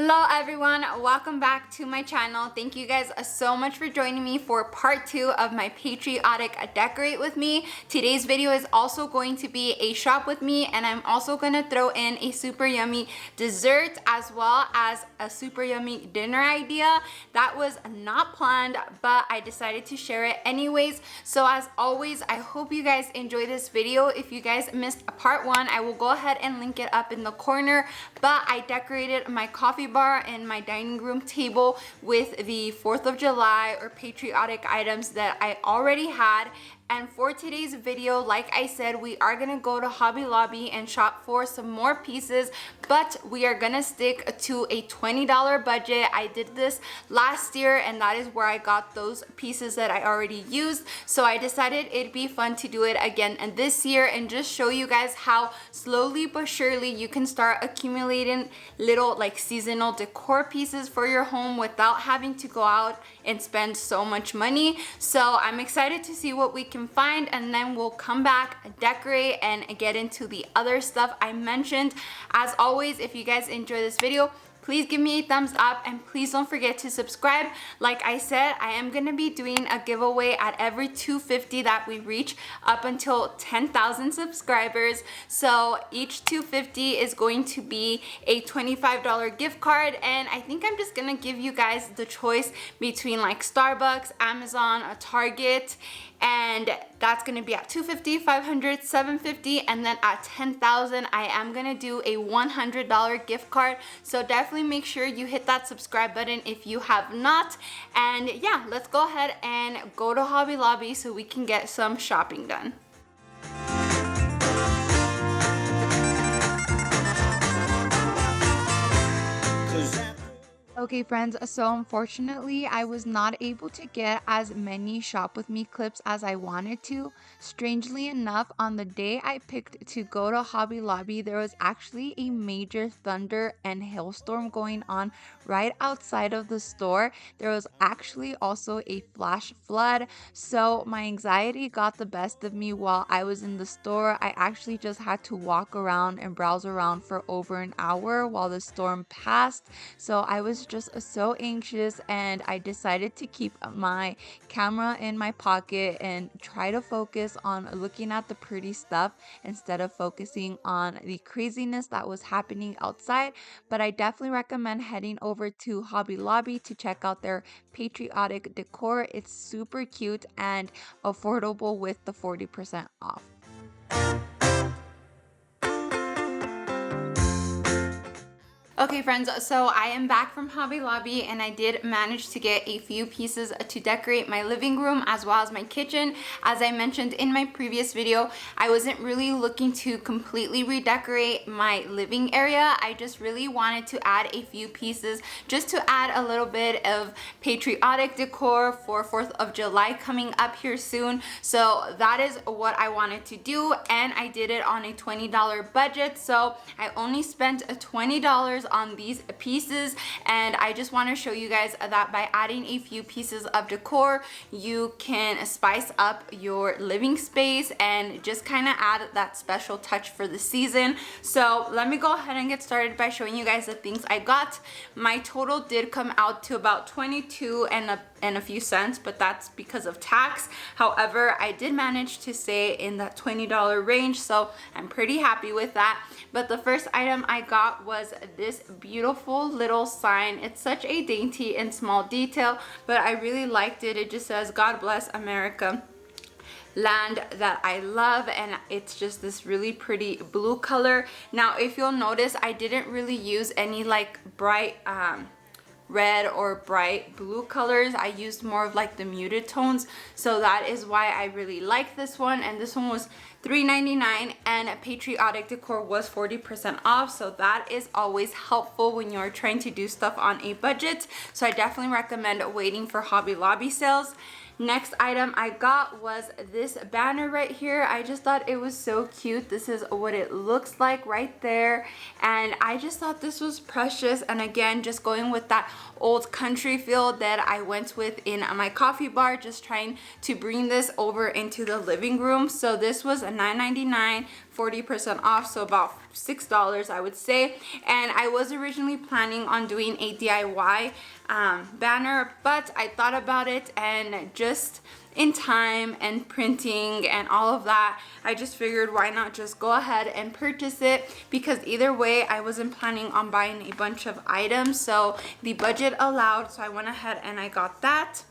Hello everyone, welcome back to my channel. Thank you guys so much for joining me for part 2 of my patriotic decorate with me. Today's video is also going to be a shop with me, and I'm also going to throw in a super yummy dessert as well as a super yummy dinner idea. That was not planned, but I decided to share it anyways. So as always, I hope you guys enjoy this video. If you guys missed part 1, I will go ahead and link it up in the corner, but I decorated my coffee bar and my dining room table with the 4th of July or patriotic items that I already had. And for today's video, like I said, we are gonna go to Hobby Lobby and shop for some more pieces, but we are gonna stick to a $20 budget. I did this last year, and that is where I got those pieces that I already used. So I decided it'd be fun to do it again and this year and just show you guys how slowly but surely you can start accumulating little like seasonal decor pieces for your home without having to go out and spend so much money. So I'm excited to see what we can find, and then we'll come back, decorate, and get into the other stuff I mentioned. As always, if you guys enjoy this video, please give me a thumbs up, and please don't forget to subscribe. Like I said, I am gonna be doing a giveaway at every 250 that we reach up until 10,000 subscribers. So each 250 is going to be a $25 gift card, and I think I'm just gonna give you guys the choice between like Starbucks, Amazon, a Target, and that's gonna be at 250, 500, 750, and then at 10,000 I am gonna do a $100 gift card. So definitely make sure you hit that subscribe button if you have not. And yeah, let's go ahead and go to Hobby Lobby so we can get some shopping done. Okay friends, so unfortunately I was not able to get as many shop with me clips as I wanted to. Strangely enough, on the day I picked to go to Hobby Lobby, there was actually a major thunder and hailstorm going on right outside of the store. There was actually also a flash flood, so my anxiety got the best of me while I was in the store. I actually just had to walk around and browse around for over an hour while the storm passed. So I was just so anxious, and I decided to keep my camera in my pocket and try to focus on looking at the pretty stuff instead of focusing on the craziness that was happening outside. But I definitely recommend heading over to Hobby Lobby to check out their patriotic decor. It's super cute and affordable with the 40% off. Okay friends, so I am back from Hobby Lobby, and I did manage to get a few pieces to decorate my living room as well as my kitchen. As I mentioned in my previous video, I wasn't really looking to completely redecorate my living area. I just really wanted to add a few pieces just to add a little bit of patriotic decor for 4th of July coming up here soon. So that is what I wanted to do, and I did it on a $20 budget. So I only spent $20 on these pieces, and I just want to show you guys that by adding a few pieces of decor, you can spice up your living space and just kind of add that special touch for the season. So let me go ahead and get started by showing you guys the things I got. My total did come out to about 22 and a few cents, but that's because of tax. However, I did manage to stay in that $20 range, so I'm pretty happy with that. But the first item I got was this beautiful little sign. It's such a dainty and small detail, but I really liked it. It just says, "God bless America, land that I love," and it's just this really pretty blue color. Now if you'll notice, I didn't really use any like bright red or bright blue colors. I used more of like the muted tones, so that is why I really like this one. And this one was $3.99, and patriotic decor was 40% off, so that is always helpful when you're trying to do stuff on a budget. So I definitely recommend waiting for Hobby Lobby sales. Next item I got was this banner right here. I just thought it was so cute. This is what it looks like right there, and I just thought this was precious. And again, just going with that old country feel that I went with in my coffee bar, just trying to bring this over into the living room. So this was $9.99, 40% off, so about $6 I would say. And I was originally planning on doing a DIY banner, but I thought about it, and just in time and printing and all of that, I just figured why not just go ahead and purchase it, because either way I wasn't planning on buying a bunch of items, so the budget allowed, so I went ahead and I got that.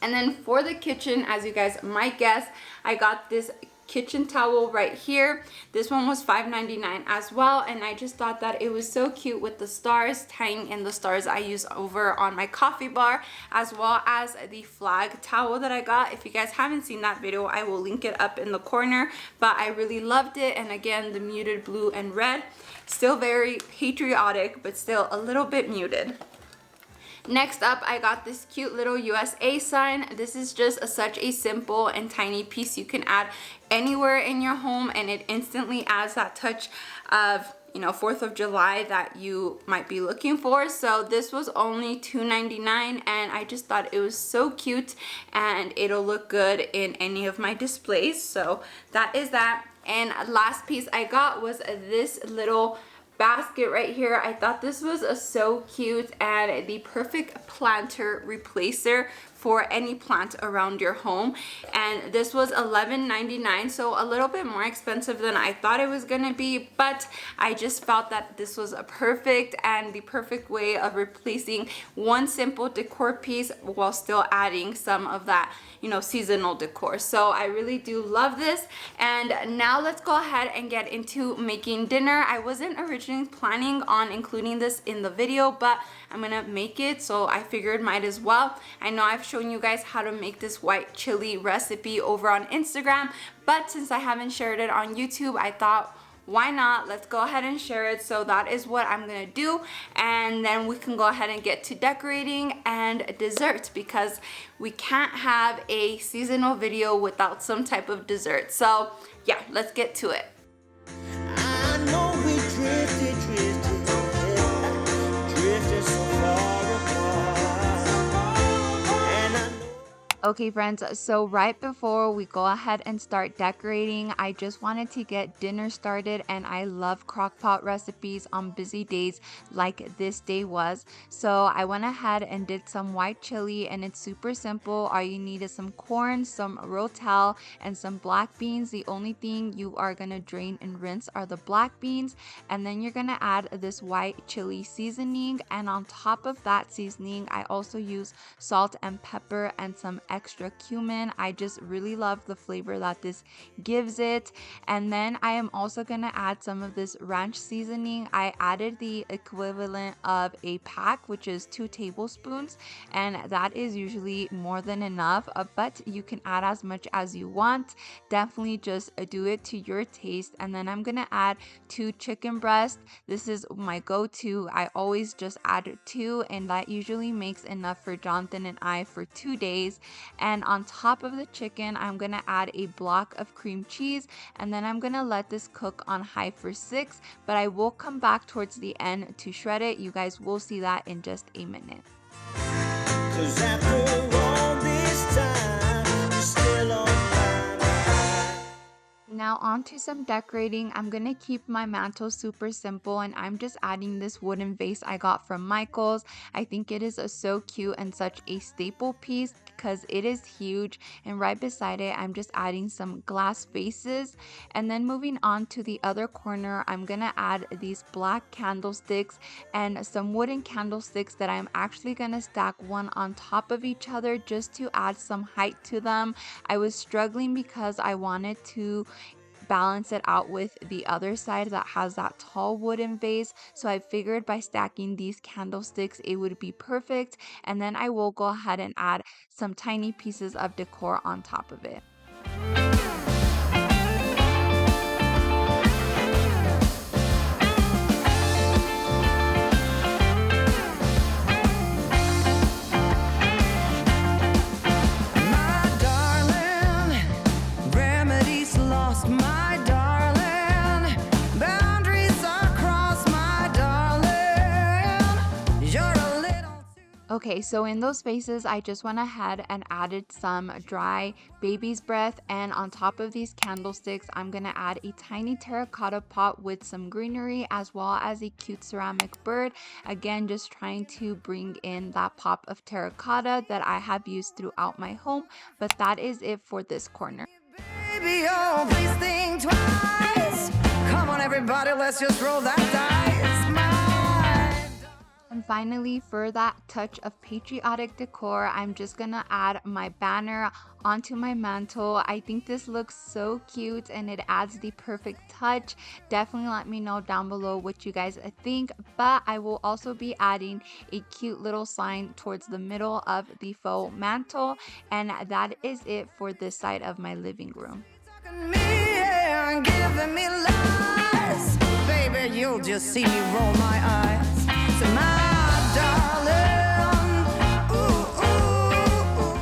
And then for the kitchen, as you guys might guess, I got this kitchen towel right here. This one was $5.99 as well, and I just thought that it was so cute with the stars, tying in the stars I use over on my coffee bar, as well as the flag towel that I got. If you guys haven't seen that video, I will link it up in the corner, but I really loved it. And again, the muted blue and red, still very patriotic, but still a little bit muted. Next up, I got this cute little USA sign. This is just such a simple and tiny piece you can add anywhere in your home, and it instantly adds that touch of, you know, 4th of July that you might be looking for. So this was only $2.99, and I just thought it was so cute and it'll look good in any of my displays. So that is that. And last piece I got was this little basket right here. I thought this was so cute and the perfect planter replacer for any plant around your home. And this was $11.99, so a little bit more expensive than I thought it was gonna be, but I just felt that this was a perfect and the perfect way of replacing one simple decor piece while still adding some of that, you know, seasonal decor. So I really do love this. And now let's go ahead and get into making dinner. I wasn't originally planning on including this in the video, but I'm gonna make it, so I figured might as well. I know I've shown you guys how to make this white chili recipe over on Instagram, but since I haven't shared it on YouTube, I thought, why not? Let's go ahead and share it. So that is what I'm gonna do, and then we can go ahead and get to decorating and dessert, because we can't have a seasonal video without some type of dessert. So yeah, let's get to it. I know we drifted so far apart, and I know. Okay friends, so right before we go ahead and start decorating, I just wanted to get dinner started, and I love crockpot recipes on busy days like this day was. So I went ahead and did some white chili, and it's super simple. All you need is some corn, some rotel, and some black beans. The only thing you are gonna drain and rinse are the black beans, and then you're gonna add this white chili seasoning, and on top of that seasoning I also use salt and pepper and some extra cumin. I just really love the flavor that this gives it. And then I am also gonna add some of this ranch seasoning. I added the equivalent of a pack, which is 2 tablespoons, and that is usually more than enough, but you can add as much as you want. Definitely just do it to your taste. And then I'm gonna add 2 chicken breasts. This is my go-to. I always just add 2, and that usually makes enough for Jonathan and I for 2 days. And on top of the chicken, I'm gonna add a block of cream cheese, and then I'm gonna let this cook on high for 6, but I will come back towards the end to shred it. You guys will see that in just a minute. 'Cause after all this time, you're still on my mind. Now on to some decorating. I'm gonna keep my mantle super simple, and I'm just adding this wooden vase I got from Michaels. I think it is so cute and such a staple piece because it is huge. And right beside it, I'm just adding some glass vases. And then moving on to the other corner, I'm gonna add these black candlesticks and some wooden candlesticks that I'm actually gonna stack one on top of each other just to add some height to them. I was struggling because I wanted to balance it out with the other side that has that tall wooden vase, so I figured by stacking these candlesticks it would be perfect. And then I will go ahead and add some tiny pieces of decor on top of it. Okay, so in those spaces, I just went ahead and added some dry baby's breath. And on top of these candlesticks, I'm gonna add a tiny terracotta pot with some greenery as well as a cute ceramic bird. Again, just trying to bring in that pop of terracotta that I have used throughout my home. But that is it for this corner. Baby, oh, please think twice. Come on, everybody, let's just roll that dice. And finally, for that touch of patriotic decor, I'm just gonna add my banner onto my mantle. I think this looks so cute and it adds the perfect touch. Definitely let me know down below what you guys think, but I will also be adding a cute little sign towards the middle of the faux mantle, and that is it for this side of my living room. Me and giving me lies. Baby, you'll just see me roll my eyes. So my darling, ooh, ooh, ooh.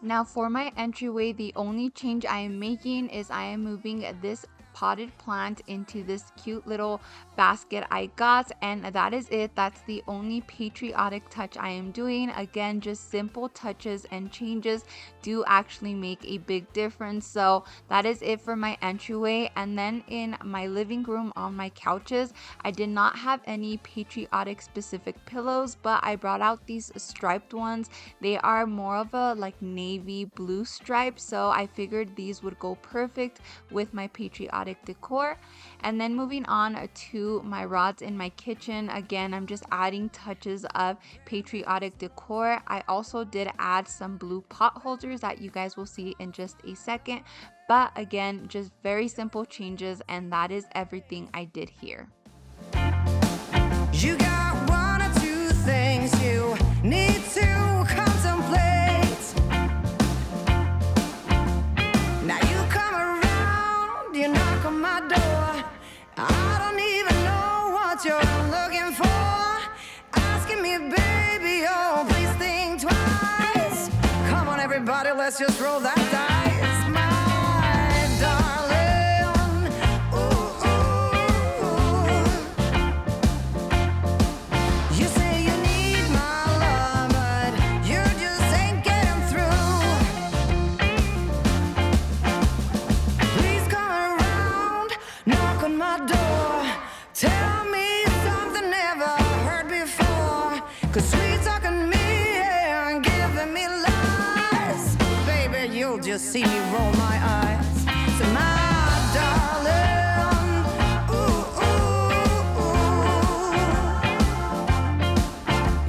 Now for my entryway, the only change I am making is I am moving this potted plant into this cute little basket I got, and that is it. That's the only patriotic touch I am doing. Again, just simple touches and changes do actually make a big difference. So that is it for my entryway. And then in my living room on my couches, I did not have any patriotic specific pillows, but I brought out these striped ones. They are more of a like navy blue stripe, so I figured these would go perfect with my patriotic decor. And then moving on to my rods in my kitchen, again, I'm just adding touches of patriotic decor. I also did add some blue pot holders that you guys will see in just a second, but again, just very simple changes, and that is everything I did here. You got one or two things you need to contemplate. Now you come around, you knock on my door. I don't even know what you're looking for. Asking me, baby, oh, please think twice. Come on, everybody, let's just roll that dice, my darling. Ooh, ooh, ooh. You say you need my love, but you just ain't getting through. Please come around, knock on my door. Tell me something never heard before. 'Cause sweet talking me and giving me lies. Baby, you'll just see me roll my eyes. So my darling, ooh, ooh, ooh.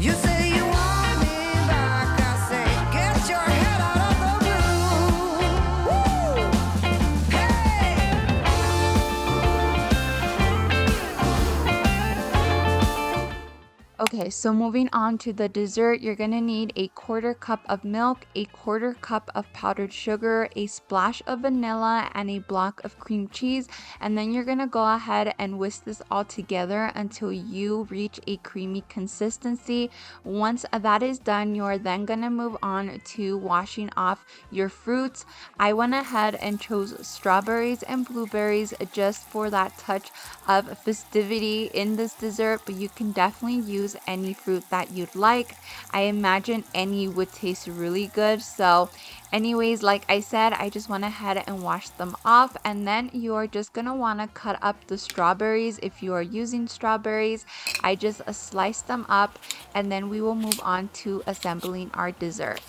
You say you want me back, I say get your head out of the blue. Woo! Hey! Okay, so moving on to the dessert, you're gonna need a 1/4 cup of milk, a 1/4 cup of powdered sugar, a splash of vanilla, and a block of cream cheese. And then you're gonna go ahead and whisk this all together until you reach a creamy consistency. Once that is done, you're then gonna move on to washing off your fruits. I went ahead and chose strawberries and blueberries just for that touch of festivity in this dessert, but you can definitely use any fruit that you'd like. I imagine any would taste really good. So anyways, like I said, I just went ahead and washed them off, and then you are just gonna want to cut up the strawberries if you are using strawberries. I just sliced them up, and then we will move on to assembling our dessert.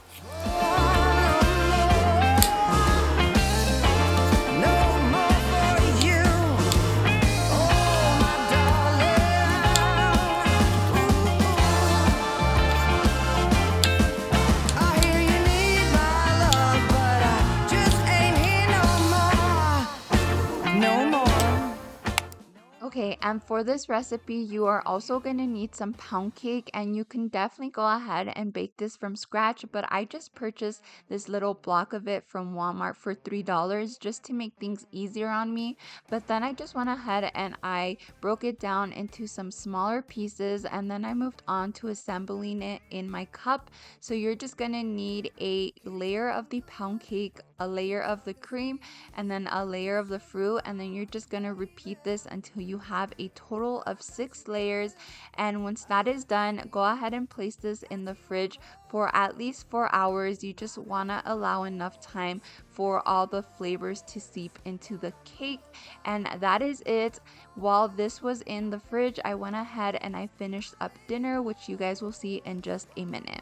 Okay, and for this recipe, you are also going to need some pound cake, and you can definitely go ahead and bake this from scratch, but I just purchased this little block of it from Walmart for $3 just to make things easier on me. But then I just went ahead and I broke it down into some smaller pieces, and then I moved on to assembling it in my cup. So you're just going to need a layer of the pound cake, a layer of the cream, and then a layer of the fruit, and then you're just going to repeat this until you have a total of 6 layers. And once that is done, go ahead and place this in the fridge for at least 4 hours. You just want to allow enough time for all the flavors to seep into the cake. And that is it. While this was in the fridge, I went ahead and I finished up dinner, which you guys will see in just a minute.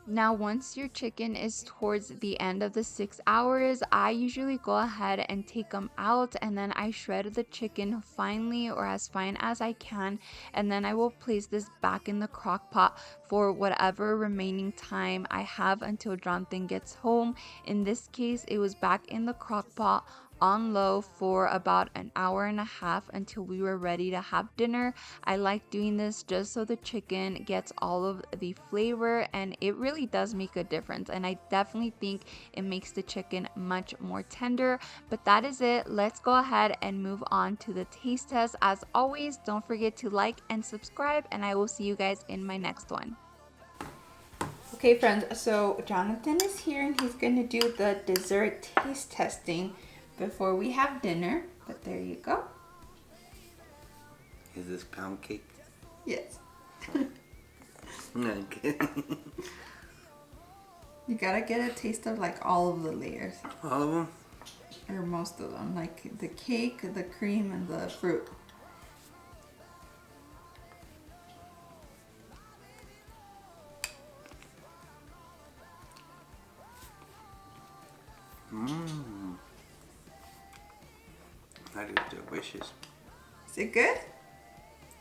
Now, once your chicken is towards the end of the 6 hours, I usually go ahead and take them out, and then I shred the chicken finely, or as fine as I can, and then I will place this back in the crock pot for whatever remaining time I have until Jonathan gets home. In this case, it was back in the crock pot on low for about an hour and a half until we were ready to have dinner. I like doing this just so the chicken gets all of the flavor, and it really does make a difference, and I definitely think it makes the chicken much more tender. But that is it. Let's go ahead and move on to the taste test. As always, don't forget to like and subscribe, and I will see you guys in my next one. Okay friends, so Jonathan is here and he's going to do the dessert taste testing before we have dinner, but there you go. Is this pound cake? Yes. No, I'm kidding. You gotta get a taste of like all of the layers. All of them? Or most of them, like the cake, the cream, and the fruit. Mmm. That is delicious. Is it good?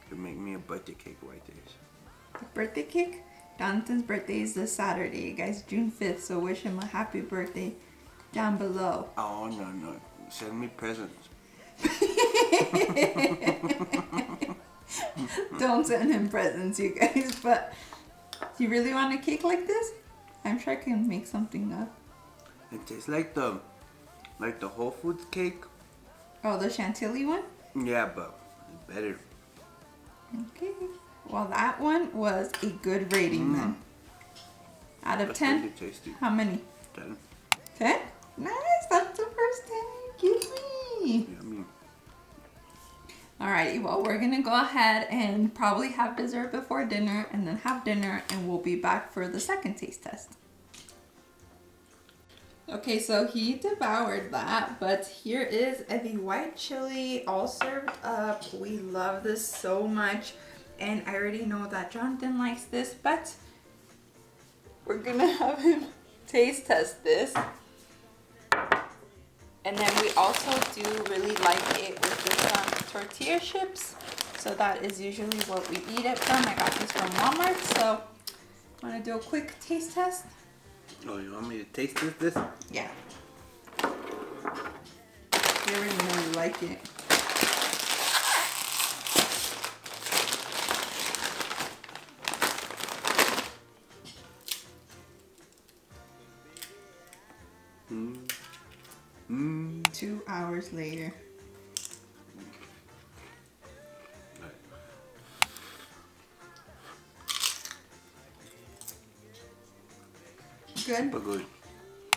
Could make me a birthday cake like this. The birthday cake? Jonathan's birthday is this Saturday, guys, June 5th, so wish him a happy birthday down below. Oh, no. Send me presents. Don't send him presents, you guys, but do you really want a cake like this? I'm sure I can make something up. It tastes like the Whole Foods cake. Oh, the chantilly one? Yeah, but better. Okay. Well, that one was a good rating then. Out of That's 10? really tasty. How many? 10. 10? Nice. That's the first 10 you give me. Yummy. Alrighty, well, we're gonna go ahead and probably have dessert before dinner and then have dinner, and we'll be back for the second taste test. Okay, so he devoured that, but here is the white chili all served up. We love this so much, and I already know that Jonathan likes this, but we're gonna have him taste test this. And then we also do really like it with this tortilla chips. So that is usually what we eat it from. I got this from Walmart, so want to do a quick taste test? Oh, you want me to taste this? Yeah. You already know you like it. Mm. 2 hours later. Good? Super good.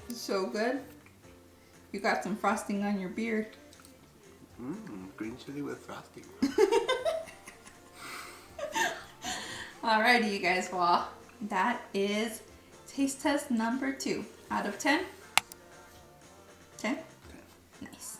So good. You got some frosting on your beard. Green chili with frosting. Alrighty, you guys. Well, that is taste test number 2 out of 10. 10? Nice.